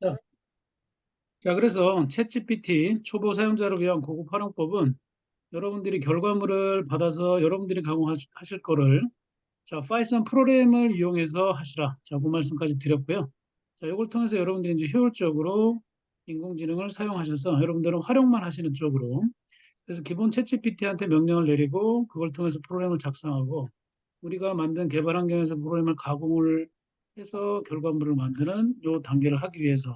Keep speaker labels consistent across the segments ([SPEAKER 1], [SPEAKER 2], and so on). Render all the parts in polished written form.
[SPEAKER 1] 자, 그래서 챗GPT 초보 사용자를 위한 고급 활용법은 여러분들이 결과물을 받아서 여러분들이 가공하실 거를 파이썬 프로그램을 이용해서 하시라. 그 말씀까지 드렸고요. 이걸 통해서 여러분들이 이제 효율적으로 인공지능을 사용하셔서 여러분들은 활용만 하시는 쪽으로 그래서 기본 챗GPT한테 명령을 내리고 그걸 통해서 프로그램을 작성하고 우리가 만든 개발 환경에서 프로그램을 가공을 해서 결과물을 만드는 요 단계를 하기 위해서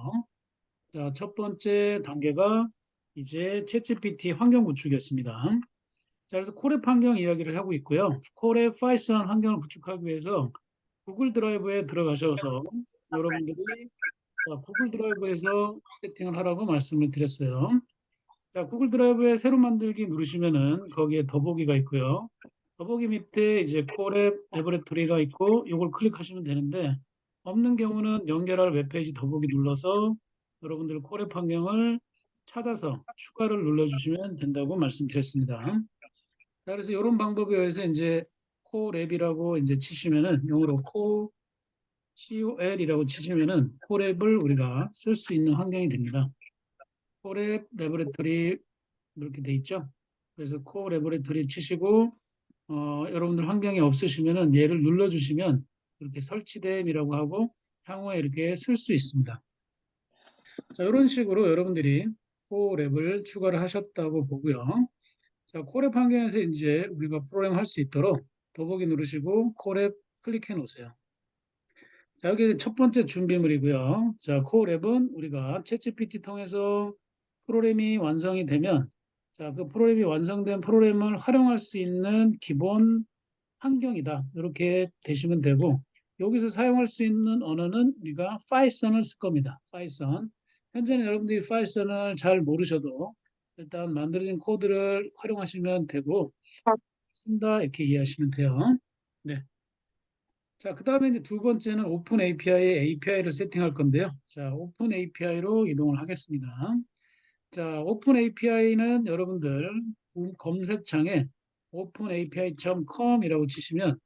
[SPEAKER 1] 첫 번째 단계가 이제 챗GPT 환경 구축이었습니다. 그래서 콜앱 환경 이야기를 하고 있고요. 콜앱 파이썬 환경을 구축하기 위해서 구글 드라이브에 들어가셔서 여러분들이 구글 드라이브에서 세팅을 하라고 말씀을 드렸어요. 구글 드라이브에 새로 만들기 누르시면은 거기에 더보기가 있고요. 더보기 밑에 이제 콜앱 레버레토리가 있고 이걸 클릭하시면 되는데 없는 경우는 연결할 웹페이지 더보기 눌러서 여러분들 콜앱 환경을 찾아서 추가를 눌러주시면 된다고 말씀드렸습니다. 그래서 이런 방법에 의해서 이제 콜앱이라고 이제 치시면은 영어로 COL이라고 치시면은 콜앱을 우리가 쓸 수 있는 환경이 됩니다. 콜앱 레버레토리 이렇게 돼 있죠. 그래서 코 레버레토리 치시고 여러분들 환경이 없으시면은 얘를 눌러주시면 이렇게 설치됨이라고 하고 향후에 이렇게 쓸 수 있습니다. 이런 식으로 여러분들이 코랩을 추가를 하셨다고 보고요. 코랩 환경에서 이제 우리가 프로그램 할 수 있도록 더보기 누르시고 코랩 클릭해 놓으세요. 여기 첫 번째 준비물이고요. 코랩은 우리가 챗GPT 통해서 프로그램이 완성이 되면 그 프로그램이 완성된 프로그램을 활용할 수 있는 기본 환경이다. 이렇게 되시면 되고 여기서 사용할 수 있는 언어는 우리가 파이썬을 쓸 겁니다. 파이썬. 현재는 여러분들이 파이썬을 잘 모르셔도 일단 만들어진 코드를 활용하시면 되고 쓴다 이렇게 이해하시면 돼요. 네. 그 다음에 이제 두 번째는 오픈 API에 API를 세팅할 건데요. 오픈 API로 이동을 하겠습니다. 오픈 API는 여러분들 검색창에 openapi.com이라고 치시면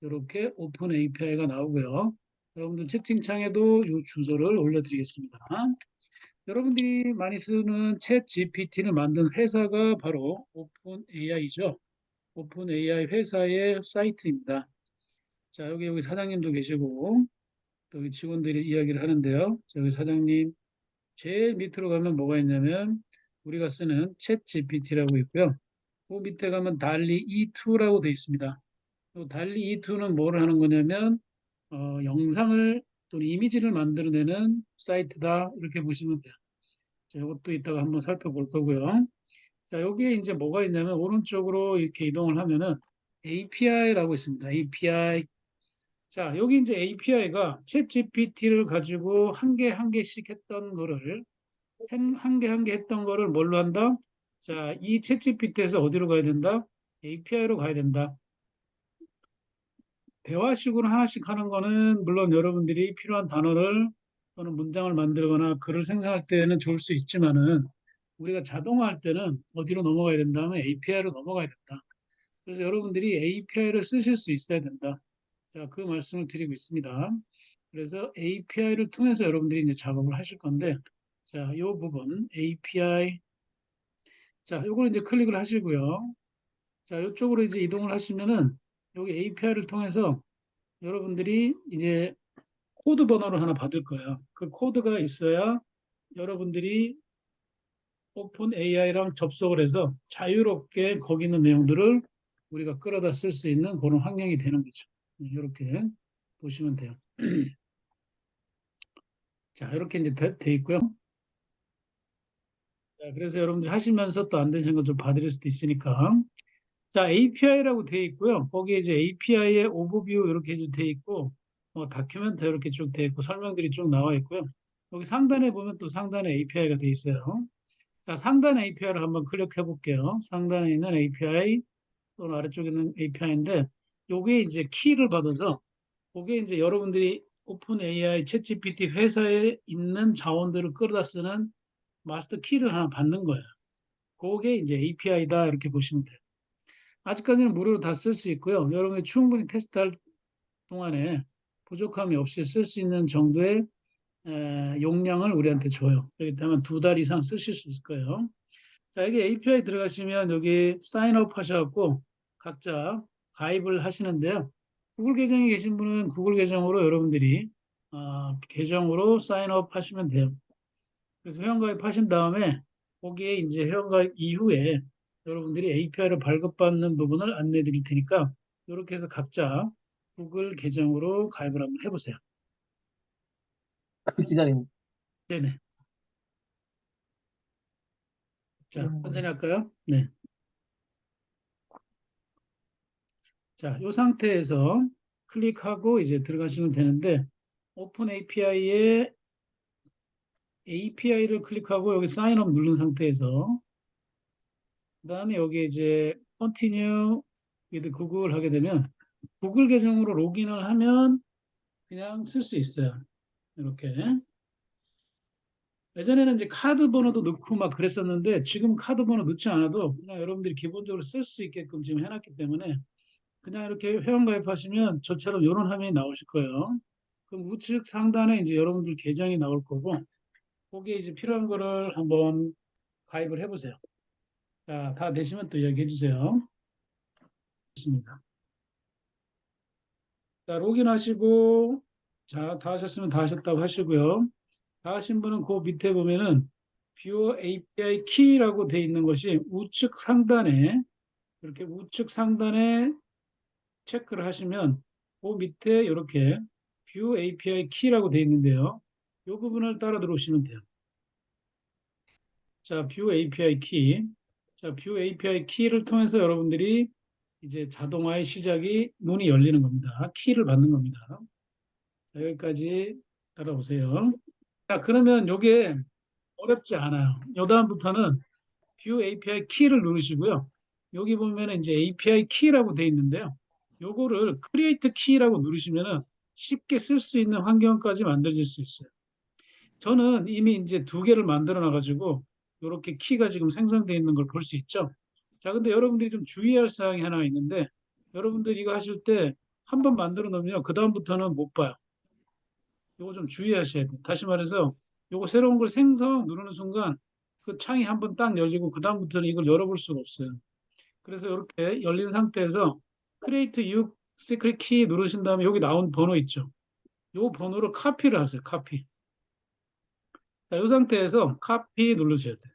[SPEAKER 1] 이렇게 오픈 API가 나오고요. 여러분들 채팅창에도 이 주소를 올려드리겠습니다. 여러분들이 많이 쓰는 챗 GPT를 만든 회사가 바로 오픈 AI죠. 오픈 AI 회사의 사이트입니다. 여기 사장님도 계시고 또 여기 직원들이 이야기를 하는데요. 여기 사장님 제일 밑으로 가면 뭐가 있냐면 우리가 쓰는 챗 GPT라고 있고요. 그 밑에 가면 달리 E2라고 되어 있습니다. 달리 E2는 뭐를 하는 거냐면 영상을 또는 이미지를 만들어내는 사이트다 이렇게 보시면 돼요. 이것도 이따가 한번 살펴볼 거고요. 여기에 이제 뭐가 있냐면 오른쪽으로 이렇게 이동을 하면은 API라고 있습니다. API. 여기 이제 API가 챗 GPT를 가지고 한 개 한 개씩 했던 거를 한 개 한 개 했던 거를 뭘로 한다? 이 챗 GPT에서 어디로 가야 된다? API로 가야 된다. 대화식으로 하나씩 하는 거는 물론 여러분들이 필요한 단어를 또는 문장을 만들거나 글을 생성할 때는 좋을 수 있지만은 우리가 자동화할 때는 어디로 넘어가야 된다면 API로 넘어가야 된다. 그래서 여러분들이 API를 쓰실 수 있어야 된다. 그 말씀을 드리고 있습니다. 그래서 API를 통해서 여러분들이 이제 작업을 하실 건데, 이 부분 API, 요걸 이제 클릭을 하시고요. 이쪽으로 이제 이동을 하시면은 여기 API를 통해서 여러분들이 이제 코드 번호를 하나 받을 거예요. 그 코드가 있어야 여러분들이 오픈 AI랑 접속을 해서 자유롭게 거기 있는 내용들을 우리가 끌어다 쓸 수 있는 그런 환경이 되는 거죠. 이렇게 보시면 돼요. 이렇게 이제 돼 있고요. 그래서 여러분들 하시면서 또 안 되시는 거 좀 봐드릴 수도 있으니까. API라고 돼 있고요. 거기에 이제 API의 오버뷰 이렇게 돼 있고, 다큐멘트 이렇게 쭉 돼 있고, 설명들이 쭉 나와 있고요. 여기 상단에 보면 또 상단에 API가 돼 있어요. 상단 API를 한번 클릭해 볼게요. 상단에 있는 API 또는 아래쪽에 있는 API인데, 요게 이제 키를 받아서, 그게 이제 여러분들이 오픈 AI, 챗 GPT 회사에 있는 자원들을 끌어다 쓰는 마스터 키를 하나 받는 거예요. 그게 이제 API다 이렇게 보시면 돼요. 아직까지는 무료로 다 쓸 수 있고요. 여러분이 충분히 테스트할 동안에 부족함이 없이 쓸 수 있는 정도의 용량을 우리한테 줘요. 그렇기 때문에 2달 이상 쓰실 수 있을 거예요. 자, 여기 API 들어가시면 여기 사인업 하셔갖고 각자 가입을 하시는데요. 구글 계정에 계신 분은 구글 계정으로 여러분들이 계정으로 사인업 하시면 돼요. 그래서 회원가입 하신 다음에 거기에 이제 회원가입 이후에 여러분들이 API를 발급받는 부분을 안내해 드릴 테니까 이렇게 해서 각자 구글 계정으로 가입을 한번 해보세요.
[SPEAKER 2] 기다림.
[SPEAKER 1] 네네. 자, 천천히 할까요? 네. 자, 이 상태에서 클릭하고 이제 들어가시면 되는데 오픈 API에 API를 클릭하고 여기 사인업 누른 상태에서 그다음에 여기 이제 Continue with Google 하게 되면 구글 계정으로 로그인을 하면 그냥 쓸 수 있어요. 이렇게. 예전에는 이제 카드 번호도 넣고 막 그랬었는데 지금 카드 번호 넣지 않아도 그냥 여러분들이 기본적으로 쓸 수 있게끔 지금 해놨기 때문에 그냥 이렇게 회원 가입하시면 저처럼 이런 화면이 나오실 거예요. 그럼 우측 상단에 이제 여러분들 계정이 나올 거고 거기에 이제 필요한 거를 한번 가입을 해보세요. 자, 다 되시면 또 이야기해 주세요. 좋습니다. 자, 로그인하시고 자, 다 하셨으면 다 하셨다고 하시고요. 다 하신 분은 그 밑에 보면은 View API Key라고 돼 있는 것이 우측 상단에 이렇게 우측 상단에 체크를 하시면 그 밑에 이렇게 View API Key라고 돼 있는데요. 이 부분을 따라 들어오시면 돼요. 자, View API Key. 자, View API Key를 통해서 여러분들이 이제 자동화의 시작이 문이 열리는 겁니다. 키를 받는 겁니다. 자, 여기까지 따라오세요. 자, 그러면 이게 어렵지 않아요. 요 다음부터는 View API 키를 누르시고요. 여기 보면 이제 API 키라고 돼 있는데요. 요거를 Create 키라고 누르시면은 쉽게 쓸 수 있는 환경까지 만들어질 수 있어요. 저는 이미 이제 2개를 만들어 놔가지고 이렇게 키가 지금 생성되어 있는 걸 볼 수 있죠. 자, 근데 여러분들이 좀 주의할 사항이 하나 있는데 여러분들 이거 하실 때 한 번 만들어 놓으면 그 다음부터는 못 봐요. 이거 좀 주의하셔야 돼요. 다시 말해서 이거 새로운 걸 생성 누르는 순간 그 창이 한 번 딱 열리고 그 다음부터는 이걸 열어볼 수가 없어요. 그래서 이렇게 열린 상태에서 Create New Secret Key 누르신 다음에 여기 나온 번호 있죠. 이 번호를 카피를 하세요. 카피. 자, 이 상태에서 카피 누르셔야 돼요.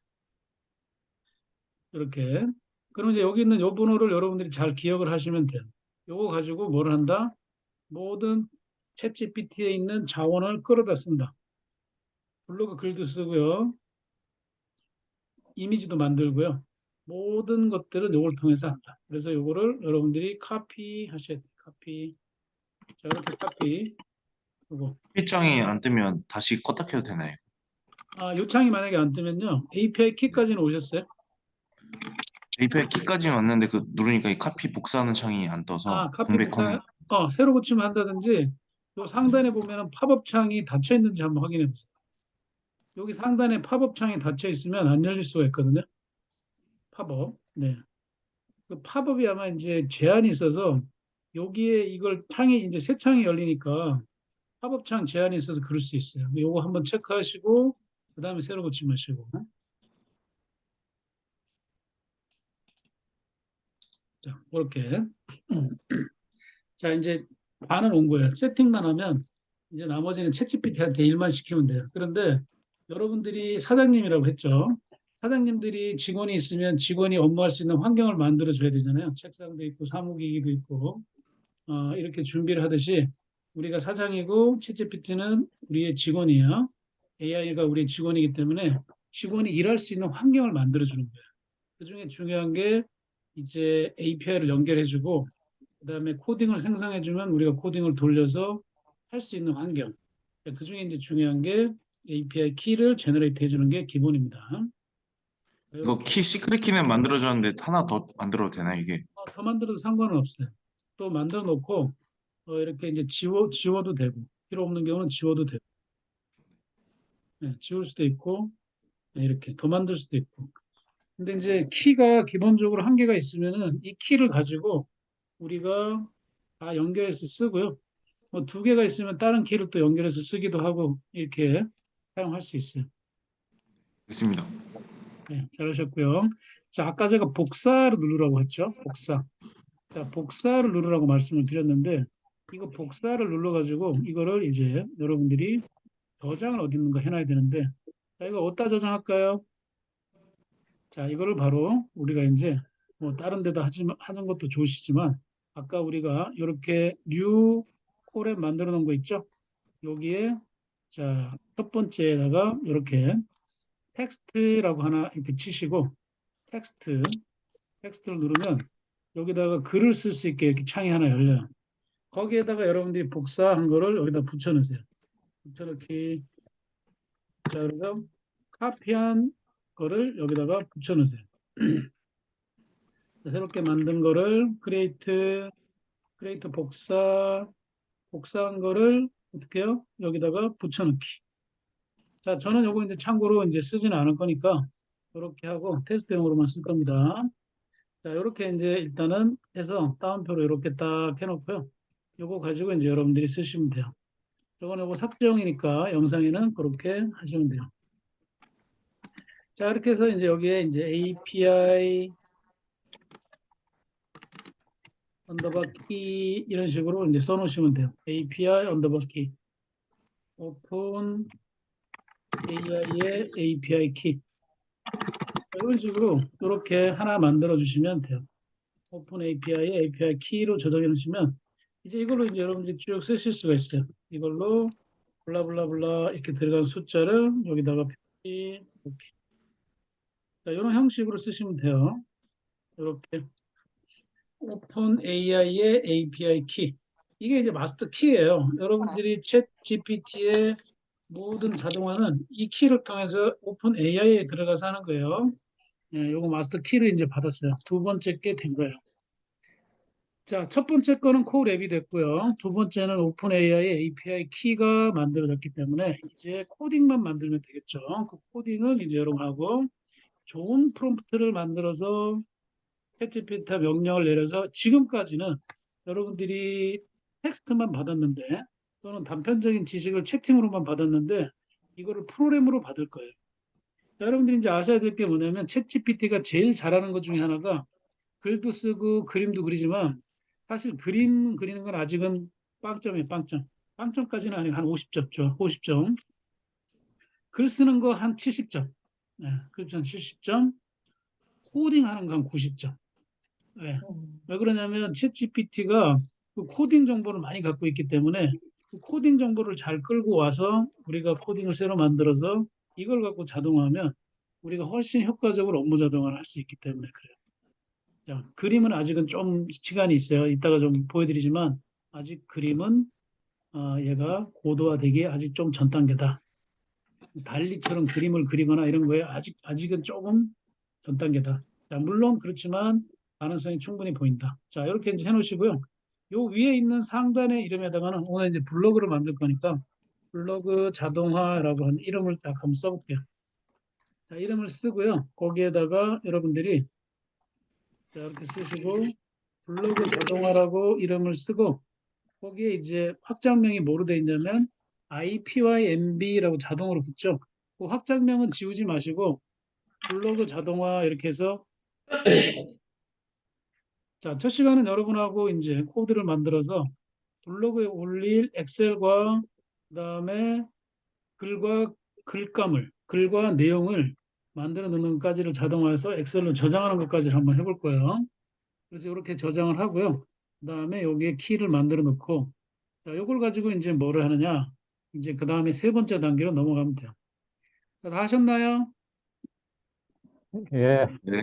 [SPEAKER 1] 이렇게. 그럼 이제 여기 있는 이 번호를 여러분들이 잘 기억을 하시면 돼요. 요거 가지고 뭘 한다? 모든 챗 GPT에 있는 자원을 끌어다 쓴다. 블로그 글도 쓰고요. 이미지도 만들고요. 모든 것들은 요걸 통해서 한다. 그래서 요거를 여러분들이 카피 하셔야 돼요. 카피. 자, 이렇게 카피. 요거.
[SPEAKER 3] 일정이 안 뜨면 다시 껐다 켜도 되나요?
[SPEAKER 1] 요 창이 만약에 안 뜨면요. API 키까지는 오셨어요?
[SPEAKER 3] API 키까지 왔는데 그 누르니까 이 카피 복사하는 창이 안 떠서
[SPEAKER 1] 카피
[SPEAKER 3] 공백 화면.
[SPEAKER 1] 복사, 새로 고치면 한다든지, 요 상단에 보면은 팝업 창이 닫혀 있는지 한번 확인해 보세요. 여기 상단에 팝업 창이 닫혀 있으면 안 열릴 수가 있거든요. 팝업. 네. 그 팝업이 아마 이제 제한이 있어서 여기에 이걸 창이 이제 새 창이 열리니까 팝업 창 제한이 있어서 그럴 수 있어요. 요거 한번 체크하시고, 그 다음에 새로 고침하시고. 자, 그렇게. 자, 이제 반은 온 거예요. 세팅만 하면 이제 나머지는 챗GPT한테 일만 시키면 돼요. 그런데 여러분들이 사장님이라고 했죠. 사장님들이 직원이 있으면 직원이 업무할 수 있는 환경을 만들어 줘야 되잖아요. 책상도 있고 사무기기도 있고 이렇게 준비를 하듯이 우리가 사장이고 챗GPT는 우리의 직원이야. AI가 우리의 직원이기 때문에 직원이 일할 수 있는 환경을 만들어 주는 거예요. 그중에 중요한 게 이제 API를 연결해주고 그다음에 코딩을 생성해주면 우리가 코딩을 돌려서 할 수 있는 환경. 그중에 이제 중요한 게 API 키를 제너레이트 해주는 게 기본입니다.
[SPEAKER 3] 이거
[SPEAKER 1] 이렇게
[SPEAKER 3] 키 시크릿 키는 만들어줬는데 하나 더 만들어도 되나 이게?
[SPEAKER 1] 더 만들어도 상관은 없어요. 또 만들어 놓고 이렇게 이제 지워도 되고 필요 없는 경우는 지워도 되고 지울 수도 있고 이렇게 더 만들 수도 있고. 근데 이제 키가 기본적으로 한계가 있으면은 이 키를 가지고 우리가 다 연결해서 쓰고요. 뭐 두 개가 있으면 다른 키를 또 연결해서 쓰기도 하고 이렇게 사용할 수 있어요.
[SPEAKER 3] 됐습니다.
[SPEAKER 1] 네, 잘하셨고요. 자, 아까 제가 복사를 누르라고 했죠. 복사. 자, 복사를 누르라고 말씀을 드렸는데 이거 복사를 눌러가지고 이거를 이제 여러분들이 저장을 어디 있는가 해놔야 되는데 자, 이거 어디다 저장할까요? 자, 이거를 바로 우리가 이제 뭐 다른 데다 하는 것도 좋으시지만 아까 우리가 이렇게 뉴 콜앱 만들어 놓은 거 있죠? 여기에 자, 첫 번째에다가 이렇게 텍스트라고 하나 이렇게 치시고 텍스트를 누르면 여기다가 글을 쓸 수 있게 이렇게 창이 하나 열려요. 거기에다가 여러분들이 복사한 거를 여기다 붙여넣으세요. 붙여넣기. 자, 그래서 카피한 거를 여기다가 붙여넣으세요. 새롭게 만든 거를 크리에이트 복사한 거를 어떻게 해요? 여기다가 붙여넣기. 자, 저는 요거 이제 참고로 이제 쓰지는 않을 거니까 이렇게 하고 테스트용으로만 쓸 겁니다. 자, 이렇게 이제 일단은 해서 따옴표로 이렇게 딱 해놓고요. 요거 가지고 이제 여러분들이 쓰시면 돼요. 저거는 요거 삭제용이니까 영상에는 그렇게 하시면 돼요. 자, 이렇게 해서 이제 여기에 이제 API 언더바 키 이런 식으로 이제 써놓으시면 돼요. API 언더바 키 오픈 AI의 API 키 이런 식으로 이렇게 하나 만들어 주시면 돼요. 오픈 API의 API 키로 저장해 놓으시면 이제 이걸로 이제 여러분들이 쭉 쓰실 수가 있어요. 이걸로 블라블라블라 이렇게 들어간 숫자를 여기다가 이렇게 자, 이런 형식으로 쓰시면 돼요. 이렇게 오픈 AI의 API 키 이게 이제 마스터 키예요. 여러분들이 챗 GPT의 모든 자동화는 이 키를 통해서 오픈 AI에 들어가서 하는 거예요. 예, 요거 마스터 키를 이제 받았어요. 두 번째 게 된 거예요. 자, 첫 번째 거는 코랩이 됐고요. 두 번째는 오픈 AI의 API 키가 만들어졌기 때문에 이제 코딩만 만들면 되겠죠. 그 코딩은 이제 여러분하고 좋은 프롬프트를 만들어서 챗GPT 명령을 내려서 지금까지는 여러분들이 텍스트만 받았는데 또는 단편적인 지식을 채팅으로만 받았는데 이거를 프로그램으로 받을 거예요. 여러분들이 이제 아셔야 될 게 뭐냐면 챗GPT가 제일 잘하는 것 중에 하나가 글도 쓰고 그림도 그리지만 사실 그림 그리는 건 아직은 빵점이에요, 빵점. 빵점까지는 아니고 한 50점죠, 50점. 글 쓰는 거 한 70점. 네, 그렇죠, 70점. 코딩하는 거 한 90점. 왜? 왜 그러냐면 챗GPT가 그 코딩 정보를 많이 갖고 있기 때문에 그 코딩 정보를 잘 끌고 와서 우리가 코딩을 새로 만들어서 이걸 갖고 자동화하면 우리가 훨씬 효과적으로 업무 자동화를 할 수 있기 때문에 그래요. 자, 그림은 아직은 좀 시간이 있어요. 이따가 좀 보여드리지만 아직 그림은 얘가 고도화되기에 아직 좀 전 단계다. 달리처럼 그림을 그리거나 이런 거에 아직은 조금 전 단계다. 자, 물론 그렇지만 가능성이 충분히 보인다. 자, 이렇게 이제 해놓으시고요. 요 위에 있는 상단의 이름에다가는 오늘 이제 블로그를 만들 거니까 블로그 자동화라고 하는 이름을 딱 한번 써볼게요. 자, 이름을 쓰고요. 거기에다가 여러분들이 자, 이렇게 쓰시고 블로그 자동화라고 이름을 쓰고 거기에 이제 확장명이 뭐로 되어 있냐면 IPYNB라고 자동으로 붙죠. 그 확장명은 지우지 마시고 블로그 자동화 이렇게 해서 자, 첫 시간은 여러분하고 이제 코드를 만들어서 블로그에 올릴 엑셀과 그다음에 글과 글과 내용을 만들어 놓는 것까지를 자동화해서 엑셀로 저장하는 것까지를 한번 해볼 거예요. 그래서 이렇게 저장을 하고요. 그다음에 여기에 키를 만들어 놓고 자, 이걸 가지고 이제 뭐를 하느냐? 이제 그다음에 세 번째 단계로 넘어가면 돼요. 자, 다 하셨나요?
[SPEAKER 2] 예,
[SPEAKER 3] 네.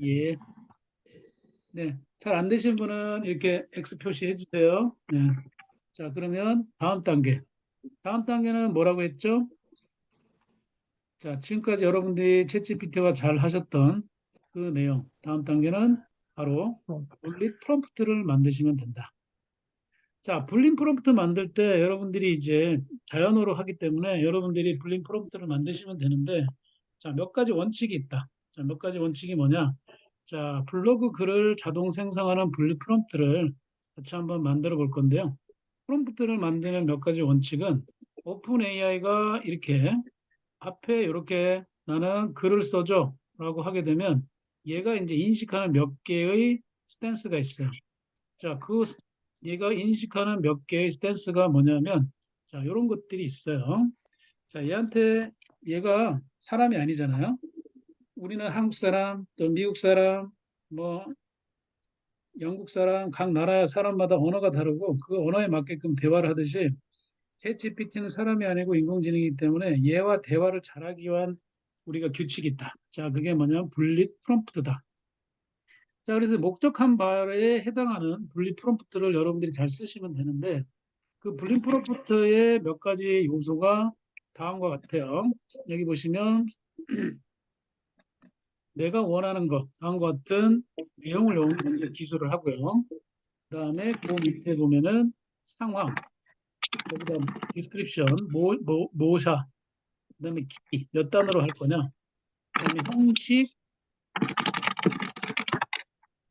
[SPEAKER 1] 예. 네. 잘 안 되신 분은 이렇게 X 표시해 주세요. 네. 자, 그러면 다음 단계. 다음 단계는 뭐라고 했죠? 자, 지금까지 여러분들이 챗GPT와 잘 하셨던 그 내용. 다음 단계는 바로 분리 프롬프트를 만드시면 된다. 자, 불림 프롬프트 만들 때 여러분들이 이제 자연어로 하기 때문에 여러분들이 불림 프롬프트를 만드시면 되는데 자, 몇 가지 원칙이 있다. 자, 몇 가지 원칙이 뭐냐? 자, 블로그 글을 자동 생성하는 분리 프롬프트를 같이 한번 만들어 볼 건데요. 프롬프트를 만드는 몇 가지 원칙은 오픈 AI가 이렇게 앞에 이렇게 나는 글을 써줘 라고 하게 되면 얘가 이제 인식하는 몇 개의 스탠스가 있어요. 자, 얘가 인식하는 몇 개의 스탠스가 뭐냐면 자, 이런 것들이 있어요. 자, 얘가 사람이 아니잖아요. 우리는 한국 사람, 또 미국 사람, 뭐 영국 사람, 각 나라 사람마다 언어가 다르고 그 언어에 맞게끔 대화를 하듯이 챗GPT는 사람이 아니고 인공지능이기 때문에 얘와 대화를 잘하기 위한 우리가 규칙이 있다. 자, 그게 뭐냐면 분립 프롬프트다. 자, 그래서 목적한 바에 해당하는 분립 프롬프트를 여러분들이 잘 쓰시면 되는데 그 분립 프롬프트의 몇 가지 요소가 다음과 같아요. 여기 보시면 내가 원하는 것, 다음과 같은 내용을 먼저 기술을 하고요. 그다음에 그 밑에 보면은 상황, 거기다 디스크립션, 뭐사, 그다음에 키, 몇 단어로 할 거냐, 그다음에 형식,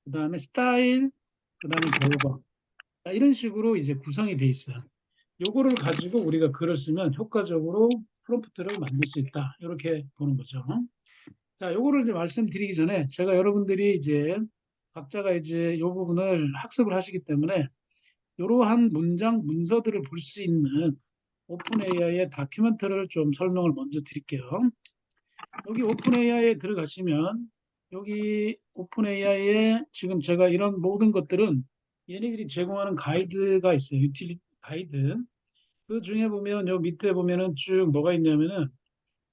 [SPEAKER 1] 그다음에 스타일, 그다음에 결과. 자, 이런 식으로 이제 구성이 돼 있어요. 요거를 가지고 우리가 글을 쓰면 효과적으로 프롬프트를 만들 수 있다. 이렇게 보는 거죠. 자, 요거를 이제 말씀드리기 전에 제가 여러분들이 이제 각자가 이제 요 부분을 학습을 하시기 때문에 이러한 문서들을 볼 수 있는 오픈 AI의 다큐멘터리를 좀 설명을 먼저 드릴게요. 여기 오픈 AI에 들어가시면 여기 오픈 AI에 지금 제가 이런 모든 것들은 얘네들이 제공하는 가이드가 있어요. 유틸리티 가이드. 그 중에 보면 요 밑에 보면은 쭉 뭐가 있냐면은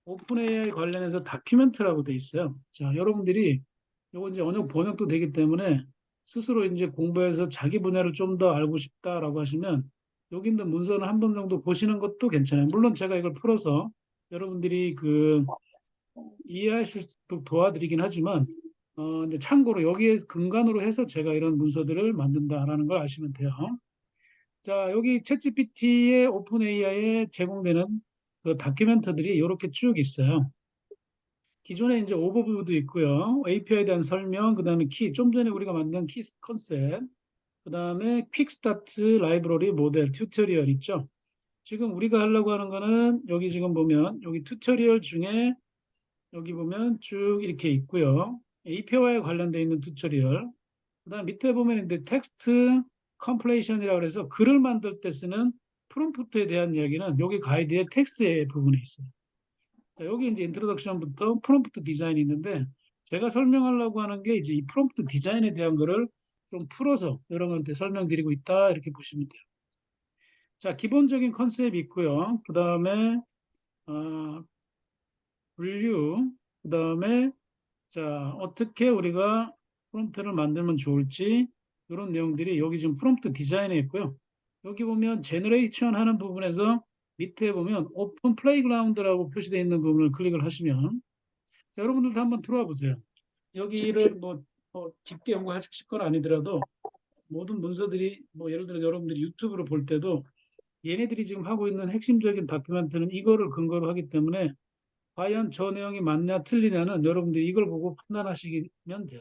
[SPEAKER 1] 오픈 AI 관련해서 다큐멘트라고 돼 있어요. 자, 여러분들이 요거 이제 언어 번역도 되기 때문에 스스로 이제 공부해서 자기 분야를 좀 더 알고 싶다라고 하시면 여기 있는 문서는 한 번 정도 보시는 것도 괜찮아요. 물론 제가 이걸 풀어서 여러분들이 그 이해하실 수 있도록 도와드리긴 하지만 이제 참고로 여기에 근간으로 해서 제가 이런 문서들을 만든다라는 걸 아시면 돼요. 자, 여기 챗GPT의 오픈 AI에 제공되는 그 다큐멘터들이 이렇게 쭉 있어요. 기존에 이제 오버뷰도 있고요. API에 대한 설명, 그 다음에 좀 전에 우리가 만든 키 컨셉, 그 다음에 퀵 스타트 라이브러리 모델 튜토리얼 있죠. 지금 우리가 하려고 하는 거는 여기 지금 보면 여기 튜토리얼 중에 여기 보면 쭉 이렇게 있고요. API와 관련되어 있는 튜토리얼. 그다음 밑에 보면 이제 텍스트 컴플레이션이라고 해서 글을 만들 때 쓰는 프롬프트에 대한 이야기는 여기 가이드의 텍스트의 부분에 있어요. 자, 여기 이제 인트로덕션부터 프롬프트 디자인이 있는데 제가 설명하려고 하는 게 이제 이 프롬프트 디자인에 대한 거를 좀 풀어서 여러분한테 설명드리고 있다 이렇게 보시면 돼요. 자, 기본적인 컨셉이 있고요. 그 다음에 어, 분류, 그 다음에 자, 어떻게 우리가 프롬프트를 만들면 좋을지 이런 내용들이 여기 지금 프롬프트 디자인에 있고요. 여기 보면 제너레이션 하는 부분에서 밑에 보면 오픈 플레이그라운드라고 표시되어 있는 부분을 클릭을 하시면 자, 여러분들도 한번 들어와 보세요. 여기를 뭐 깊게 연구하실 건 아니더라도 모든 문서들이 뭐 예를 들어 여러분들이 유튜브를 볼 때도 얘네들이 지금 하고 있는 핵심적인 다큐멘트는 이거를 근거로 하기 때문에 과연 저 내용이 맞냐 틀리냐는 여러분들이 이걸 보고 판단하시면 돼요.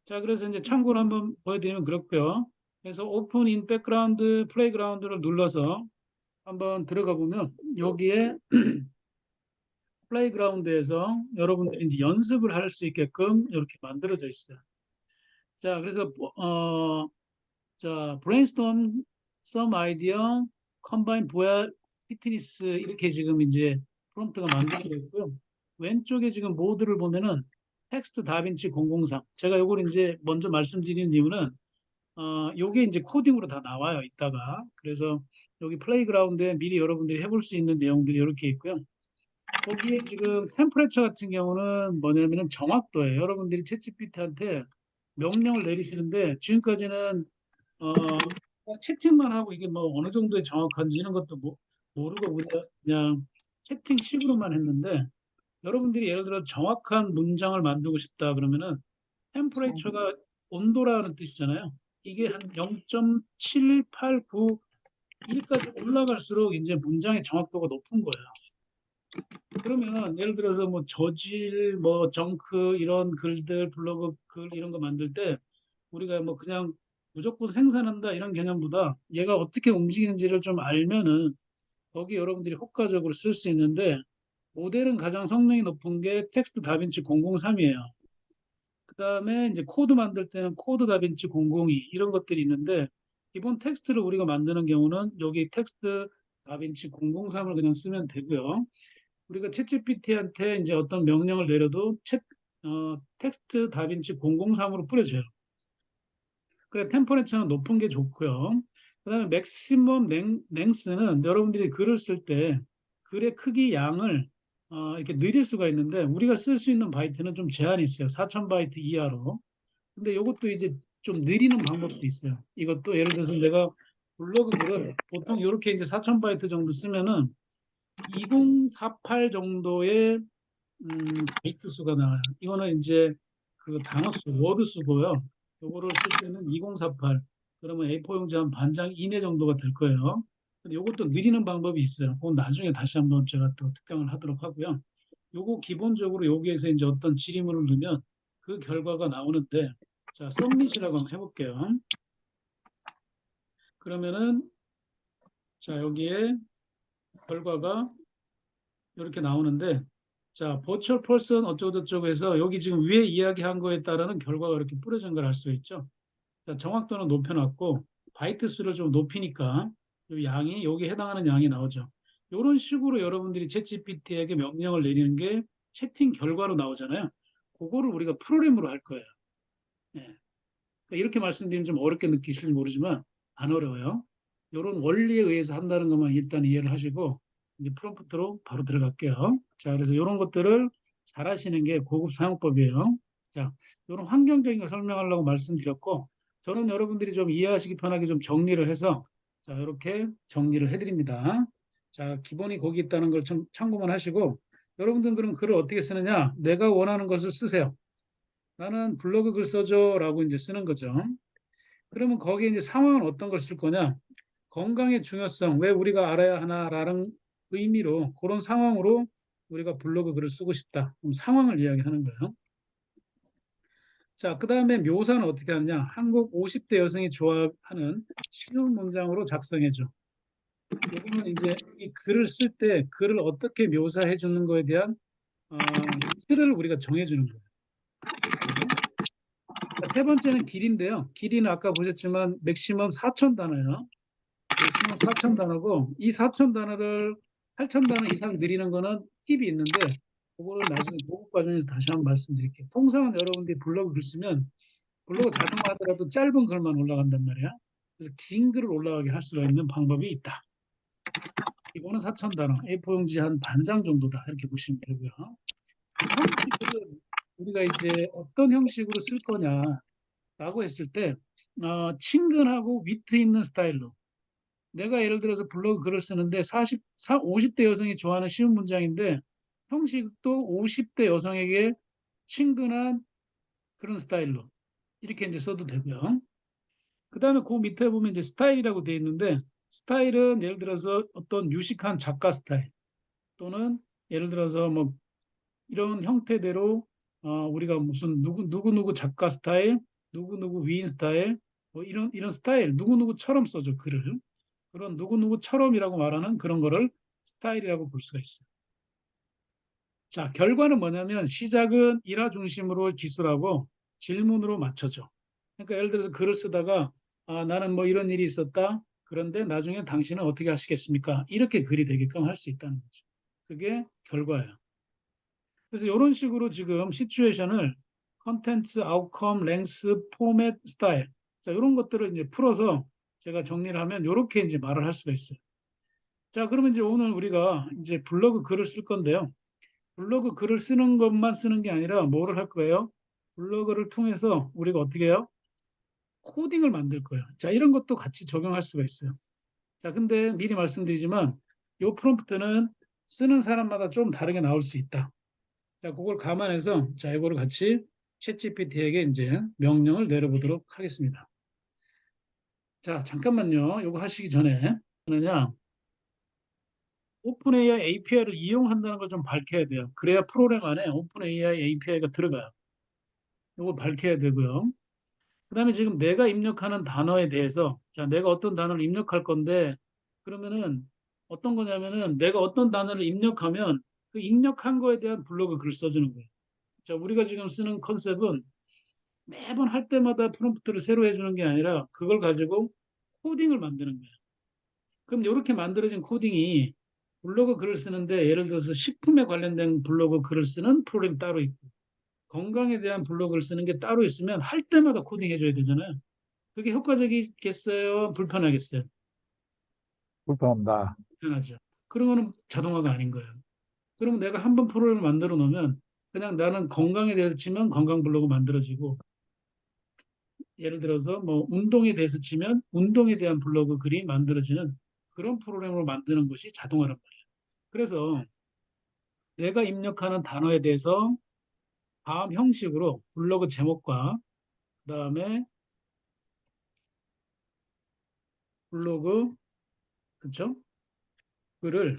[SPEAKER 1] 자, 그래서 이제 참고로 한번 보여드리면 그렇고요. 그래서 오픈 인 백그라운드 플레이그라운드를 눌러서 한번 들어가 보면 여기에 플레이그라운드에서 여러분들이 이제 연습을 할 수 있게끔 이렇게 만들어져 있어요. 자, 그래서 자, brainstorm some idea, combine 보야 피트니스 이렇게 지금 이제 프롬프트가 만들어져 있고요. 왼쪽에 지금 모드를 보면은 텍스트 다빈치 003. 제가 요걸 이제 먼저 말씀드리는 이유는 요게 이제 코딩으로 다 나와요, 이따가. 그래서 여기 플레이그라운드에 미리 여러분들이 해볼 수 있는 내용들이 이렇게 있고요. 거기에 지금 템퍼레처 같은 경우는 뭐냐면은 정확도예요. 여러분들이 챗GPT한테 명령을 내리시는데 지금까지는 채팅만 하고 이게 뭐 어느 정도의 정확한지 이런 것도 모르고 우리가 그냥 채팅식으로만 했는데 여러분들이 예를 들어 정확한 문장을 만들고 싶다 그러면은 템퍼레처가 온도라는 뜻이잖아요. 이게 한 0.789 1까지 올라갈수록 이제 문장의 정확도가 높은 거예요. 그러면 예를 들어서 뭐 저질, 뭐 정크 이런 글들, 블로그 글 이런 거 만들 때 우리가 뭐 그냥 무조건 생산한다 이런 개념보다 얘가 어떻게 움직이는지를 좀 알면은 거기 여러분들이 효과적으로 쓸 수 있는데 모델은 가장 성능이 높은 게 텍스트 다빈치 003이에요. 그다음에 이제 코드 만들 때는 코드 다빈치 002 이런 것들이 있는데 기본 텍스트를 우리가 만드는 경우는 여기 텍스트 다빈치 003을 그냥 쓰면 되고요. 우리가 챗GPT한테 이제 어떤 명령을 내려도 텍스트 다빈치 003으로 뿌려줘요. 그래 템퍼레처는 높은 게 좋고요. 그다음에 맥시멈 랭스는 여러분들이 글을 쓸 때 글의 크기 양을 이렇게 늘릴 수가 있는데 우리가 쓸 수 있는 바이트는 좀 제한이 있어요. 4000 바이트 이하로. 근데 이것도 이제 좀 느리는 방법도 있어요. 이것도 예를 들어서 내가 블로그 글을 보통 이렇게 이제 4000 바이트 정도 쓰면은 2048 정도의 바이트 수가 나와요. 이거는 이제 그 단어 수, 워드 수고요. 요거를 쓸 때는 2048. 그러면 A4 용지 한 반 장 이내 정도가 될 거예요. 근데 요것도 느리는 방법이 있어요. 그건 나중에 다시 한번 제가 또 특강을 하도록 하고요. 요거 기본적으로 여기에서 이제 어떤 지리물을 넣으면 그 결과가 나오는데 자, 썸밋이라고 한번 해볼게요. 그러면은 자, 여기에 결과가 이렇게 나오는데 자, 버추얼 펄슨 어쩌고저쩌고 해서 여기 지금 위에 이야기한 거에 따르는 결과가 이렇게 뿌려진 걸 알 수 있죠. 자, 정확도는 높여놨고 바이트 수를 좀 높이니까 이 양이 여기 해당하는 양이 나오죠. 이런 식으로 여러분들이 챗GPT에게 명령을 내리는 게 채팅 결과로 나오잖아요. 그거를 우리가 프로그램으로 할 거예요. 예. 그러니까 이렇게 말씀드리면 좀 어렵게 느끼실지 모르지만 안 어려워요. 이런 원리에 의해서 한다는 것만 일단 이해를 하시고 이제 프롬프트로 바로 들어갈게요. 자, 그래서 이런 것들을 잘 하시는 게 고급 사용법이에요. 자, 이런 환경적인 걸 설명하려고 말씀드렸고 저는 여러분들이 좀 이해하시기 편하게 좀 정리를 해서 자, 이렇게 정리를 해드립니다. 자, 기본이 거기 있다는 걸 좀 참고만 하시고 여러분들은 그럼 글을 어떻게 쓰느냐? 내가 원하는 것을 쓰세요. 나는 블로그 글 써줘라고 이제 쓰는 거죠. 그러면 거기에 이제 상황은 어떤 걸 쓸 거냐? 건강의 중요성, 왜 우리가 알아야 하나라는 의미로 그런 상황으로 우리가 블로그 글을 쓰고 싶다. 그럼 상황을 이야기하는 거예요. 자, 그 다음에 묘사는 어떻게 하느냐? 한국 50대 여성이 좋아하는 쉬운 문장으로 작성해줘. 이거는 이제 이 글을 쓸 때 글을 어떻게 묘사해 주는 거에 대한 틀을 우리가 정해주는 거예요. 세 번째는 길인데요. 길이는 아까 보셨지만 맥시멈 4천 단어예요. 맥시멈 4천 단어고 이 4천 단어를 8천 단어 이상 늘리는 거는 팁이 있는데 그거는 나중에 보급 과정에서 다시 한번 말씀드릴게요. 통상은 여러분들이 블로그 글 쓰면 블로그 자동화 하더라도 짧은 글만 올라간단 말이야. 그래서 긴 글을 올라가게 할 수가 있는 방법이 있다. 이거는 4천 단어, A4 용지 한 반 장 정도다 이렇게 보시면 되고요. 형식은 우리가 이제 어떤 형식으로 쓸 거냐라고 했을 때 친근하고 위트 있는 스타일로 내가 예를 들어서 블로그 글을 쓰는데 50대 여성이 좋아하는 쉬운 문장인데 형식도 50대 여성에게 친근한 그런 스타일로 이렇게 이제 써도 되고요. 그 다음에 그 밑에 보면 이제 스타일이라고 되어 있는데 스타일은 예를 들어서 어떤 유식한 작가 스타일 또는 예를 들어서 뭐 이런 형태대로 우리가 무슨 누구 작가 스타일, 누구 위인 스타일 뭐 이런 스타일 누구처럼 써줘 글을 그런 누구처럼이라고 말하는 그런 거를 스타일이라고 볼 수가 있어요. 자, 결과는 뭐냐면 시작은 일화 중심으로 기술하고 질문으로 맞춰줘. 그러니까 예를 들어서 글을 쓰다가 나는 뭐 이런 일이 있었다. 그런데 나중에 당신은 어떻게 하시겠습니까? 이렇게 글이 되게끔 할 수 있다는 거죠. 그게 결과예요. 그래서 이런 식으로 지금 시츄에이션을 컨텐츠, 아웃컴, 랭스, 포맷, 스타일 자, 이런 것들을 이제 풀어서 제가 정리를 하면 이렇게 이제 말을 할 수가 있어요. 자, 그러면 이제 오늘 우리가 이제 블로그 글을 쓸 건데요. 블로그 글을 쓰는 것만 쓰는 게 아니라 뭐를 할 거예요? 블로그를 통해서 우리가 어떻게 해요? 코딩을 만들 거예요. 자, 이런 것도 같이 적용할 수가 있어요. 자, 근데 미리 말씀드리지만 이 프롬프트는 쓰는 사람마다 좀 다르게 나올 수 있다. 자, 그걸 감안해서 자, 이거를 같이 챗GPT에게 이제 명령을 내려보도록 하겠습니다. 자, 잠깐만요. 이거 하시기 전에 뭐냐? 오픈 AI API를 이용한다는 걸 좀 밝혀야 돼요. 그래야 프로그램 안에 오픈 AI API가 들어가요. 이걸 밝혀야 되고요. 그다음에 지금 내가 입력하는 단어에 대해서 자, 내가 어떤 단어를 입력할 건데 그러면은 어떤 거냐면은 내가 어떤 단어를 입력하면 그 입력한 거에 대한 블로그 글을 써주는 거예요. 자, 우리가 지금 쓰는 컨셉은 매번 할 때마다 프롬프트를 새로 해주는 게 아니라 그걸 가지고 코딩을 만드는 거예요. 그럼 이렇게 만들어진 코딩이 블로그 글을 쓰는데 예를 들어서 식품에 관련된 블로그 글을 쓰는 프로그램 따로 있고 건강에 대한 블로그를 쓰는 게 따로 있으면 할 때마다 코딩 해줘야 되잖아요. 그게 효과적이겠어요? 불편하겠어요?
[SPEAKER 2] 불편합니다.
[SPEAKER 1] 불편하죠. 그런 거는 자동화가 아닌 거예요. 그러면 내가 한 번 프로그램을 만들어 놓으면 그냥 나는 건강에 대해서 치면 건강 블로그 만들어지고 예를 들어서 뭐 운동에 대해서 치면 운동에 대한 블로그 글이 만들어지는 그런 프로그램으로 만드는 것이 자동화란 말이에요. 그래서 내가 입력하는 단어에 대해서 다음 형식으로 블로그 제목과 그다음에 블로그 그쵸? 글을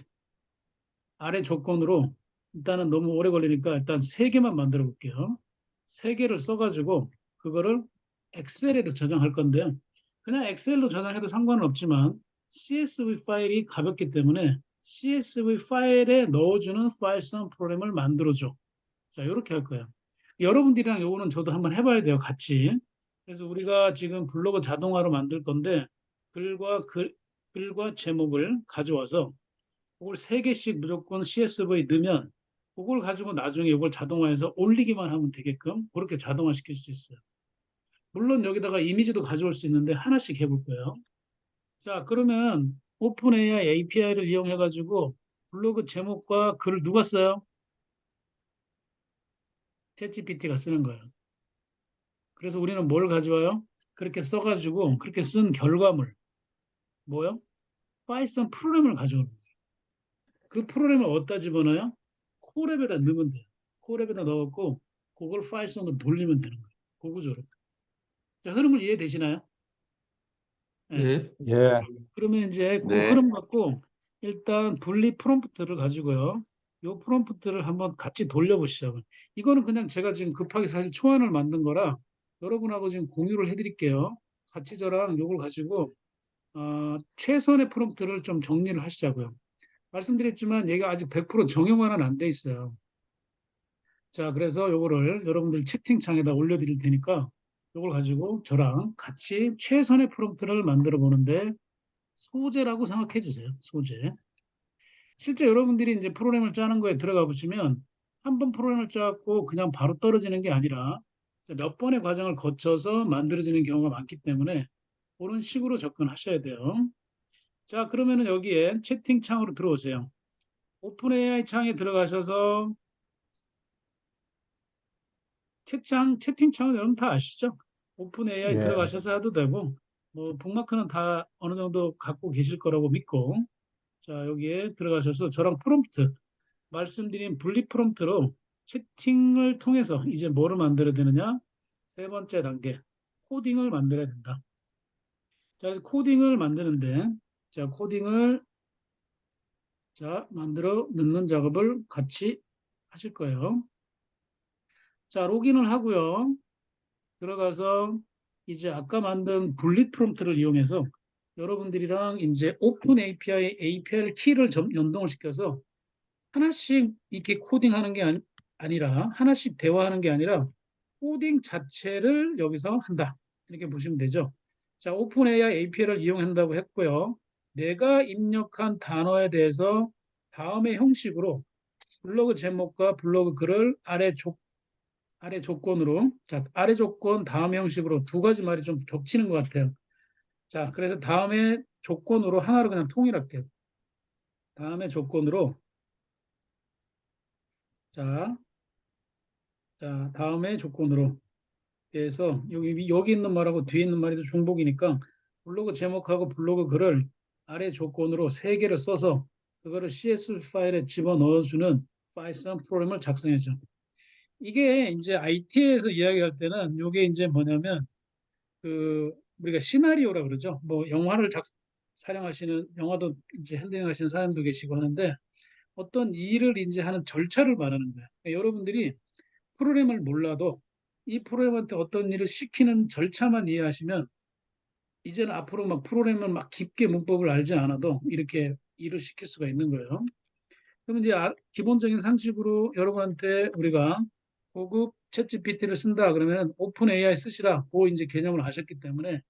[SPEAKER 1] 아래 조건으로 일단은 너무 오래 걸리니까 일단 세 개만 만들어 볼게요. 세 개를 써가지고 그거를 엑셀에도 저장할 건데요. 그냥 엑셀로 저장해도 상관은 없지만 CSV 파일이 가볍기 때문에 CSV 파일에 넣어주는 파일성 프로그램을 만들어줘. 자, 이렇게 할 거예요. 여러분들이랑 요거는 저도 한번 해봐야 돼요, 같이. 그래서 우리가 지금 블로그 자동화로 만들 건데 글과 제목을 가져와서 그걸 세 개씩 무조건 CSV에 넣으면 그걸 가지고 나중에 이걸 자동화해서 올리기만 하면 되게끔 그렇게 자동화 시킬 수 있어요. 물론 여기다가 이미지도 가져올 수 있는데 하나씩 해볼 거예요. 자, 그러면 오픈 AI API를 이용해 가지고 블로그 제목과 글을 누가 써요? 챗GPT가 쓰는 거예요. 그래서 우리는 뭘 가져와요? 그렇게 써가지고 그렇게 쓴 결과물 뭐요? 파이썬 프로그램을 가져오는 거예요. 그 프로그램을 어디다 집어넣어요? 콜앱에다 넣으면 돼요. 콜앱에다 넣었고 그걸 파일성으로 돌리면 되는 거예요. 그 구조로. 자, 흐름을 이해되시나요? 네.
[SPEAKER 4] 예,
[SPEAKER 2] 예,
[SPEAKER 1] 그러면 이제 그
[SPEAKER 3] 네.
[SPEAKER 1] 흐름 갖고 일단 분리 프롬프트를 가지고요. 요 프롬프트를 한번 같이 돌려보시죠. 이거는 그냥 제가 지금 급하게 사실 초안을 만든 거라 여러분하고 지금 공유를 해드릴게요. 같이 저랑 요걸 가지고 최선의 프롬프트를 좀 정리를 하시자고요. 말씀드렸지만 얘가 아직 100% 정형화는 안 돼 있어요. 자, 그래서 요거를 여러분들 채팅창에다 올려드릴 테니까 요걸 가지고 저랑 같이 최선의 프롬프트를 만들어 보는데 소재라고 생각해 주세요. 소재. 실제 여러분들이 이제 프로그램을 짜는 거에 들어가 보시면 한 번 프로그램을 짜고 그냥 바로 떨어지는 게 아니라 몇 번의 과정을 거쳐서 만들어지는 경우가 많기 때문에 그런 식으로 접근하셔야 돼요. 자, 그러면은 여기에 채팅창으로 들어오세요. 오픈 AI 창에 들어가셔서 채팅창은 여러분 다 아시죠? 오픈 AI
[SPEAKER 2] 예,
[SPEAKER 1] 들어가셔서 해도 되고, 뭐, 북마크는 다 어느 정도 갖고 계실 거라고 믿고, 자, 여기에 들어가셔서 저랑 프롬프트, 말씀드린 분리 프롬프트로 채팅을 통해서 이제 뭐를 만들어야 되느냐? 세 번째 단계, 코딩을 만들어야 된다. 자, 그래서 코딩을 만드는데, 자, 코딩을 만들어 넣는 작업을 같이 하실 거예요. 자, 로그인을 하고요. 들어가서 이제 아까 만든 분리 프롬프트를 이용해서 여러분들이랑 이제 오픈 API를 키를 연동을 시켜서 하나씩 이렇게 코딩하는 게 아니라 하나씩 대화하는 게 아니라 코딩 자체를 여기서 한다. 이렇게 보시면 되죠. 자, 오픈 API를 이용한다고 했고요. 내가 입력한 단어에 대해서 다음의 형식으로 블로그 제목과 블로그 글을 아래 조건으로, 자, 아래 조건 다음 형식으로 두 가지 말이 좀 겹치는 것 같아요. 자, 그래서 다음에 조건으로 하나로 그냥 통일할게요. 다음에 조건으로, 자, 다음에 조건으로 해서 여기 있는 말하고 뒤에 있는 말이 중복이니까 블로그 제목하고 블로그 글을 아래 조건으로 세 개를 써서 그거를 CSV 파일에 집어넣어주는 파이썬 프로그램을 작성해줘. 이게 이제 IT에서 이야기할 때는 이게 이제 뭐냐면 그 우리가 시나리오라 그러죠. 뭐 촬영하시는 영화도 이제 핸들링 하시는 사람도 계시고 하는데 어떤 일을 이제 하는 절차를 말하는 거예요. 그러니까 여러분들이 프로그램을 몰라도 이 프로그램한테 어떤 일을 시키는 절차만 이해하시면 이제는 앞으로 막 프로그램을 막 깊게 문법을 알지 않아도 이렇게 일을 시킬 수가 있는 거예요. 그럼 이제 기본적인 상식으로 여러분한테 우리가 고급 챗GPT를 쓴다 그러면 오픈 AI 쓰시라. 그 이제 개념을 아셨기 때문에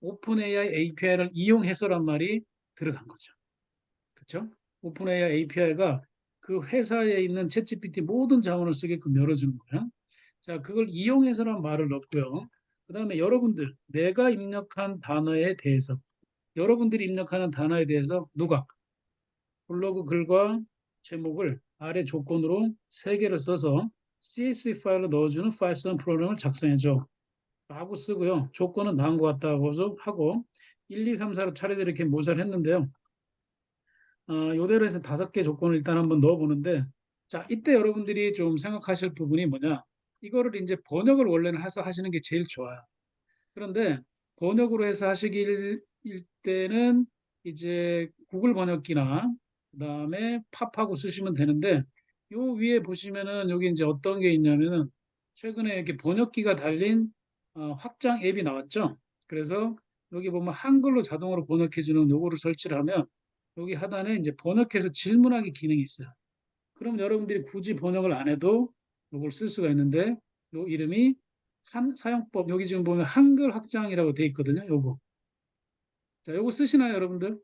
[SPEAKER 1] 오픈 AI API를 이용해서란 말이 들어간 거죠. 그렇죠? 오픈 AI API가 그 회사에 있는 챗GPT 모든 자원을 쓰게끔 열어주는 거예요. 자, 그걸 이용해서란 말을 넣고요. 그다음에 여러분들 내가 입력한 단어에 대해서 여러분들이 입력하는 단어에 대해서 누가 블로그 글과 제목을 아래 조건으로 세 개를 써서 CSV 파일로 넣어주는 파이썬 프로그램을 작성해줘 라고 쓰고요. 조건은 다음 것 같다고 하고 1, 2, 3, 4로 차례대로 이렇게 모사를 했는데요. 요대로 해서 5개 조건을 일단 한번 넣어보는데 자, 이때 여러분들이 좀 생각하실 부분이 뭐냐. 이거를 이제 번역을 원래는 해서 하시는 게 제일 좋아요. 그런데 번역으로 해서 하시길 때는 이제 구글 번역기나 그다음에 팝하고 쓰시면 되는데 요 위에 보시면은 여기 이제 어떤 게 있냐면은 최근에 이렇게 번역기가 달린 확장 앱이 나왔죠. 그래서 여기 보면 한글로 자동으로 번역해 주는 요거를 설치를 하면 여기 하단에 이제 번역해서 질문하기 기능이 있어요. 그럼 여러분들이 굳이 번역을 안 해도 요걸 쓸 수가 있는데 요 이름이 사용법 여기 지금 보면 한글 확장이라고 돼 있거든요. 요거. 자, 요거 쓰시나요, 여러분들?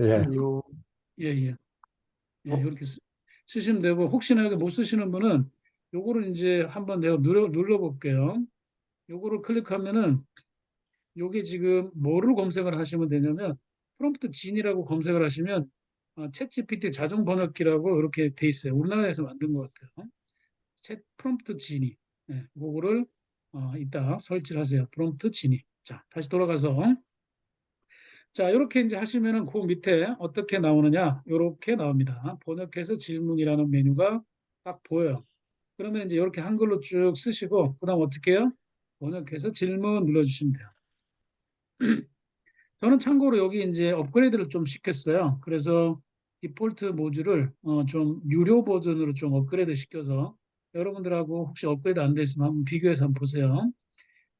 [SPEAKER 2] 예.
[SPEAKER 3] 요,
[SPEAKER 1] 예, 예. 예,
[SPEAKER 2] 어,
[SPEAKER 1] 이렇게 쓰시면 되고 혹시나 여기 못 쓰시는 분은 요거를 이제 한번 내가 눌러 볼게요. 요거를 클릭하면은 요게 지금 뭐를 검색을 하시면 되냐면 프롬프트 진이라고 검색을 하시면 챗GPT 자동 번역기라고 이렇게 돼 있어요. 우리나라에서 만든 것 같아요. 챗 프롬프트 지니. 네, 그거를 이따 설치를 하세요. 프롬프트 지니. 자, 다시 돌아가서 자, 이렇게 이제 하시면은 그 밑에 어떻게 나오느냐? 이렇게 나옵니다. 번역해서 질문이라는 메뉴가 딱 보여요. 그러면 이제 이렇게 한글로 쭉 쓰시고 그다음 어떻게 해요? 번역해서 질문 눌러주시면 돼요. 저는 참고로 여기 이제 업그레이드를 좀 시켰어요. 그래서 디폴트 모듈을 좀 유료 버전으로 좀 업그레이드 시켜서 여러분들하고 혹시 업그레이드 안 돼 있으면 한번 비교해서 한번 보세요.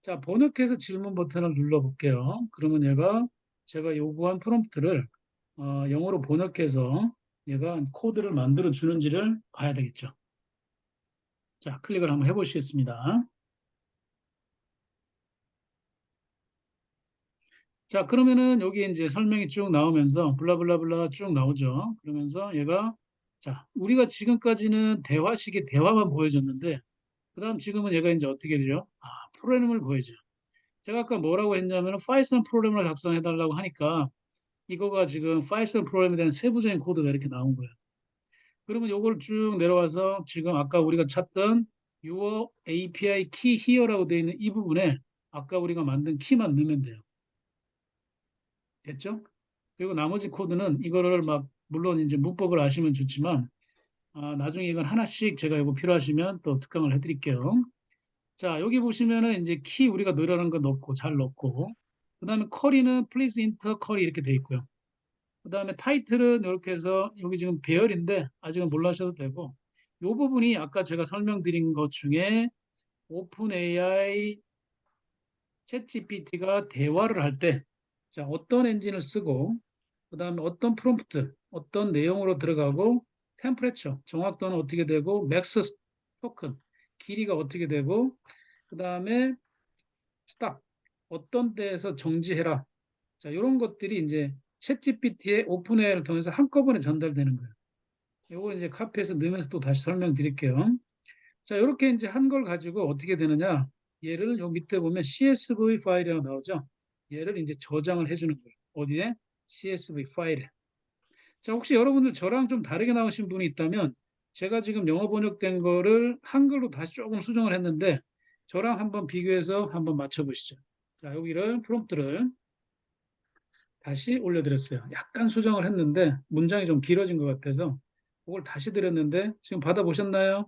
[SPEAKER 1] 자, 번역해서 질문 버튼을 눌러볼게요. 그러면 얘가 제가 요구한 프롬프트를 영어로 번역해서 얘가 코드를 만들어 주는지를 봐야 되겠죠. 자, 클릭을 한번 해보시겠습니다. 자, 그러면은 여기 이제 설명이 쭉 나오면서 블라블라블라 쭉 나오죠. 그러면서 얘가 자, 우리가 지금까지는 대화식의 대화만 보여줬는데 그다음 지금은 얘가 이제 어떻게 되죠? 프로그램을 보여줘요. 제가 아까 뭐라고 했냐면 파이썬 프로그램을 작성해 달라고 하니까 이거가 지금 파이썬 프로그램에 대한 세부적인 코드가 이렇게 나온 거예요. 그러면 요걸 쭉 내려와서 지금 아까 우리가 찾던 Your API key here라고 되어 있는 이 부분에 아까 우리가 만든 키만 넣으면 돼요. 됐죠? 그리고 나머지 코드는 이거를 막 물론 이제 문법을 아시면 좋지만 나중에 이건 하나씩 제가 이거 필요하시면 또 특강을 해드릴게요. 자, 여기 보시면은 이제 키 우리가 넣으라는 거 넣고 잘 넣고 그다음에 쿼리는 please enter 쿼리 이렇게 돼 있고요. 그다음에 타이틀은 이렇게 해서 여기 지금 배열인데 아직은 몰라셔도 되고 이 부분이 아까 제가 설명드린 것 중에 오픈 AI 챗GPT가 대화를 할 때 자, 어떤 엔진을 쓰고 그다음에 어떤 프롬프트, 어떤 내용으로 들어가고 템퍼레처, 정확도는 어떻게 되고 맥스 토큰, 길이가 어떻게 되고 그다음에 스탑, 어떤 때에서 정지해라. 자, 이런 것들이 이제 챗GPT의 오픈AI를 통해서 한꺼번에 전달되는 거예요. 이거 이제 카피해서 넣으면서 또 다시 설명드릴게요. 자, 이렇게 이제 한 걸 가지고 어떻게 되느냐? 얘를 요 밑에 보면 CSV 파일이라고 나오죠. 얘를 이제 저장을 해주는 거예요. 어디에? CSV 파일에. 자, 혹시 여러분들 저랑 좀 다르게 나오신 분이 있다면 제가 지금 영어 번역된 거를 한글로 다시 조금 수정을 했는데 저랑 한번 비교해서 한번 맞춰보시죠. 자, 여기를 프롬프트를 다시 올려드렸어요. 약간 수정을 했는데 문장이 좀 길어진 것 같아서 그걸 다시 드렸는데 지금 받아보셨나요?